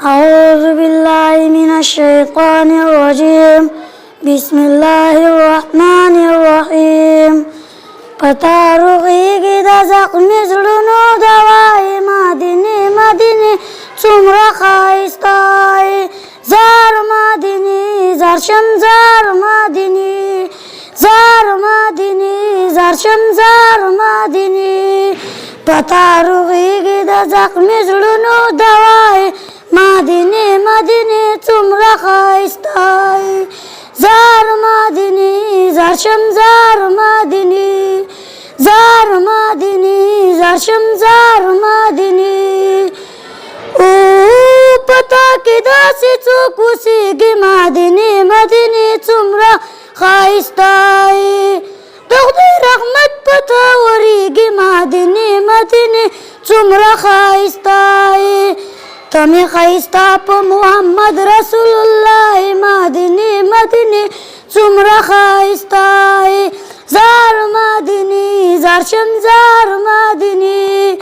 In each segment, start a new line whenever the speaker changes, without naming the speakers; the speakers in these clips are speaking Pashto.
أعوذ بالله من الشيطان الرجيم بسم الله الرحمن الرحيم پتاروغیگی دا زخمی زلونو دوای مدینه مدینه څومره ښایستای زار مدینه زرشم زار مدینه زار مدینه زرشم زار مدینه پتاروغیگی دا زخمی زلونو دوای مدینه مدینه څومره ښایستای زار مدینه زرشم زار مدینه زار مدینه زرشم زار مدینه او پتا کې داسې څوک اوسېږي مدینه مدینه څومره ښایستای د خدای رحمت پتا ورېږي مدینه مدینه څومره ښایستای تمہیں خیستا پا محمد رسول اللہ مدینه مدینه څومره خیستای زار مدینه زرشم زار مدینه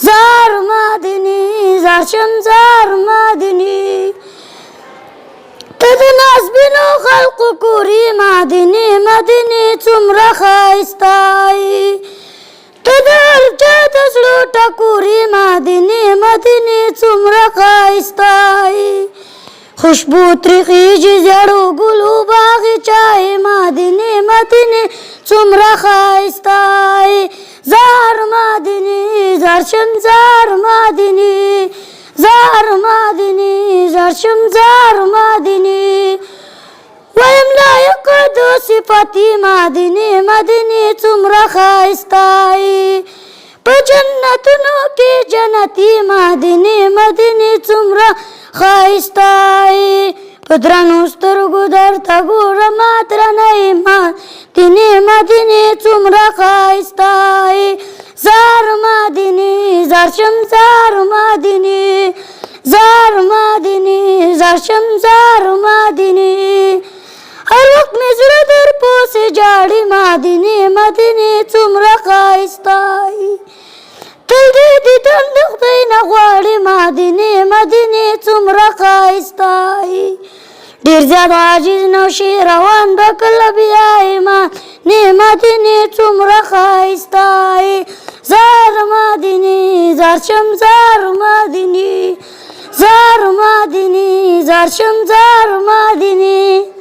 زار مدینه زرشم زار مدینه تد نازبینو خلق کوری مدینه مدینه څومره خیستای تدر چت زړه ټکوري مدینه مدینه څومره ښایستای خوشبو ترخیږي زړو ګلو باغچای مدینه مدینه څومره ښایستای زار مدینه زرشم زار مدینه زار مدینه زرشم زار مدینه ویم لایق د صفتی مدینه مدینه څومره ښایستای په جنتونو کې جنتی مدینه مدینه څومره ښایستای په درنو سترګو درته ګورم درنۍ مدینه مدینه څومره ښایستای زار مدینه زرشم زار مدینه زار مدینه زرشم زار مدینه هر وخت مې زړه در پسې جاړي مدینه مدینه څومره ښایستای تل دې دیدن د خدای نه غواړي مدینه مدینه څومره ښایستای ډېر زیات عاجز نوشي روان به کله بیایي مدینه مدینه څومره ښایستای زار مدینه زرشم زار مدینه زار مدینه زرشم زار مدینه